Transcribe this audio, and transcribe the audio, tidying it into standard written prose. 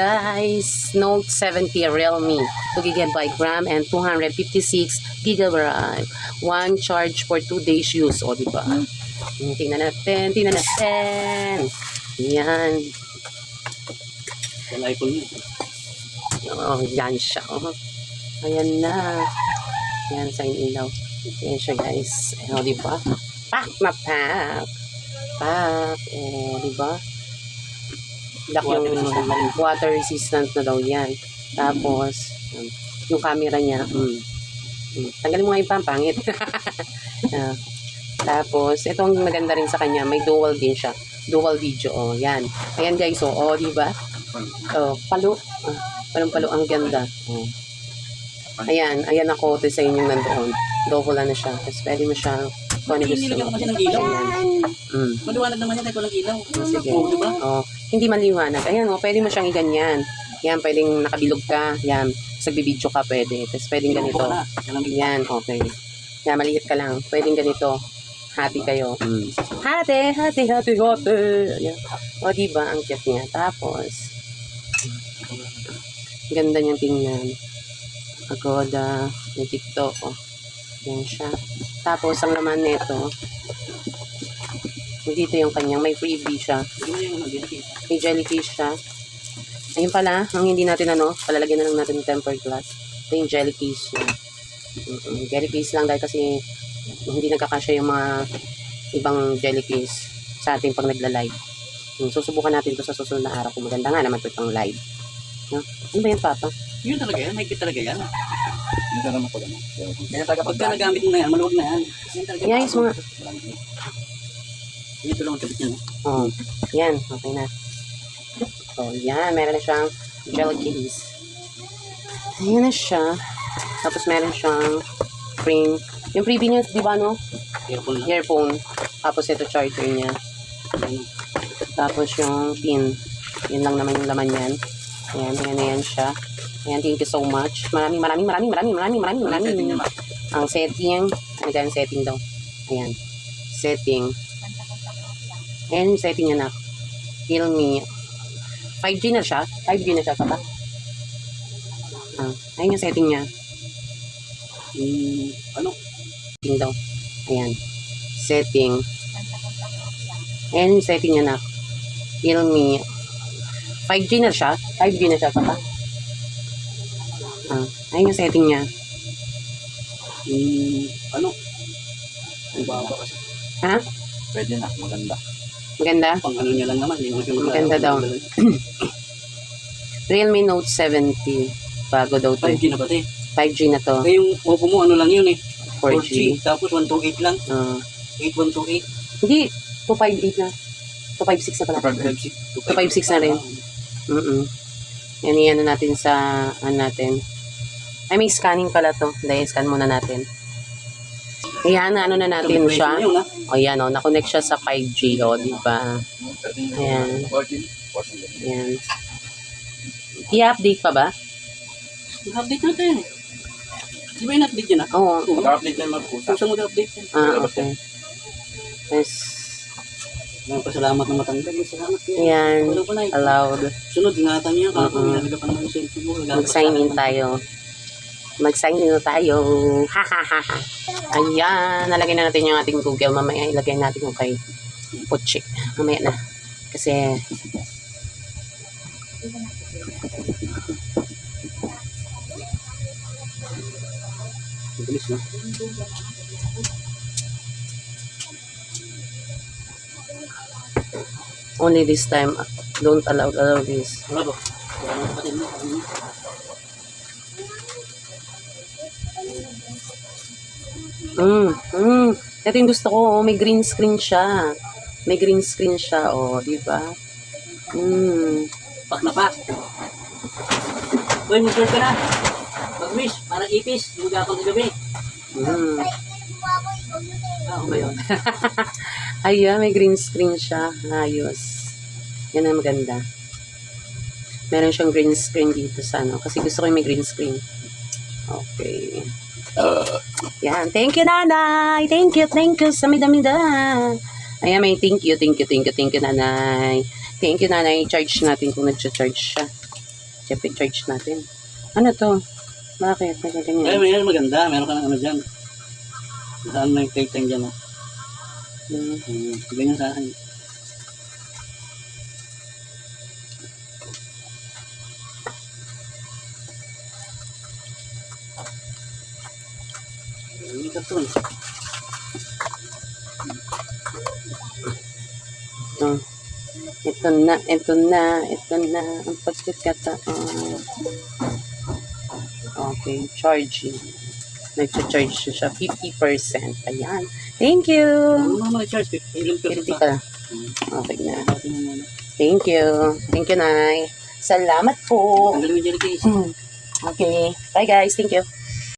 guys, Note 70 Realme, 2 GB RAM and 256 GB. One charge for 2 days use. O, diba? Tingnan natin. Yan. Yung iPhone niya. Oh, yan siya. Oh. Ayan na. Yan, sign in daw. Yan siya, guys. O, diba? Pak na pak. Pak. O, diba? Water resistant na daw yan. Tapos, yung camera niya, tanggalin mo nga yung pampangit. Tapos, ito ang maganda rin sa kanya, may dual din siya. Dual video, oh, yan. Ayan guys, oh, diba? Oh, palo. Palo ang ganda. Oh. Ayan ako to sa inyong nandoon. Double na siya. Tapos pwede mo siya kung ano gusto. Nilagyan ko kasi ng ilaw. Maliwanag naman yan, ito ng ilaw. Sige. Oh, hindi maliwanag. Ayan, oh, pwede mo siyang iganyan. Yan, pwedeng nakabilog ka. Yan, sa bibidyo ka pwede. Tapos pwedeng ganito. Yan, okay. Yan, maliit ka lang. Pwedeng ganito. Happy kayo. Hati. Ayan. O, diba? Ang cute niya. Tapos, ganda niyang tingnan. Agoda, may TikTok. Oh. Yan siya. Tapos, ang laman nito, dito yung kanyang, may freebie siya. May jellyfish siya. Ayun pala, ang hindi natin palalagyan na lang natin ng tempered glass. Ito yung jellyfish niya. Jellyfish lang dahil kasi hindi nagkakasya yung mga ibang jellyfish sa ating pag nagla-live. Susubukan natin ito sa susunod na araw kung maganda nga naman ito pang live. Ano ba yan, Papa? Yun talaga yan, mahigpit talaga yan. Hindi naman po gano'n. Pagka nagamit mo na yan, maluwag na yan. Yes, mga... Ito lang ang kapit niya. Oh, yan, okay na. So, yan, meron na siyang jellyfish. Ayan na siya. Tapos meron siyang frame. Yung freebie niya, di ba, earphone. Tapos ito charger niya. Tapos yung pin. Yan lang naman yung laman yan. Ayan na yan siya. Ayan, thank you so much. Maraming. Ang setting. Ano yung setting daw? Ayan. Setting. Ayan yung setting niya na. Realme. 5G na siya. 5G na siya, papa. Ayan yung setting niya. Setting daw. Ayan. Setting. Ayan yung setting niya na. Realme. 5G na siya. 5G na siya, papa. Ayan yung setting niya. Ang baba kasi. Ha? Pwede na, maganda. Maganda? Pang ano niya lang naman. Maganda daw. Realme Note 70. Bago daw to. 5G na ba ito? 5G na to. Eh, yung Oppo mo, ano lang yun eh. 4G. Tapos 128 lang. 8128. Hindi. 258 na. 256 na pala. 256 na rin. Yan na natin sa natin. Ay, may scanning pala to. Dahil scan muna natin. Ayan, na natin siya. O, yan, na-connect siya sa 5G, diba? Ayan. Ayan. I-update pa ba? Mag-update natin. Di ba yung-update yun Oo. Mag-update na mag-usap. Kung mag-update yan. Okay. Yes. Pasalamat na matanda. Salamat yan. Ayan. Allowed. Sunod, ingatan niya. Kung nalaga pa naman yung selfie mo. Mag-sign in tayo. Mag-sign in tayo. Ayan. Nalagay na natin yung ating Google. Mamaya ilagay natin yung kay Puchik. Mamaya na. Kasi bilis na. only this time. Don't allow this. Wala ba? Ito yung gusto ko. Oh, may green screen siya. May green screen siya. Oh, di ba? Pak na pak. Uy, mag-short ka na. Mag-wish. Parang ipis. Lumag ako ng gabi. Okay yun. Ayan, may green screen siya. Ayos. Yan ang maganda. Meron siyang green screen dito sa kasi gusto ko yung may green screen. Okay. Yan. Thank you, nanay. Thank you sa midamida. Ayan, may thank you, nanay. Thank you, nanay. Charge natin kung nag-charge siya. Siyempre, charge natin. Ano to? Bakit? Ay, Nagaganyan. may maganda. Meron ka ng ano dyan. Saan may titan dyan, oh. Ganyan sa akin. May karton. Oh. Ito na ang pagkakataon. Okay, charging. Nag-charge siya 50%. Ayan. Thank you. Ano naman i-charge? Ilang perso 50 pa? pa. Okay na. Atin mo muna. Thank you. Thank you, Nay. Salamat po. Tanggalin mo dyan, case. Okay. Bye, guys. Thank you.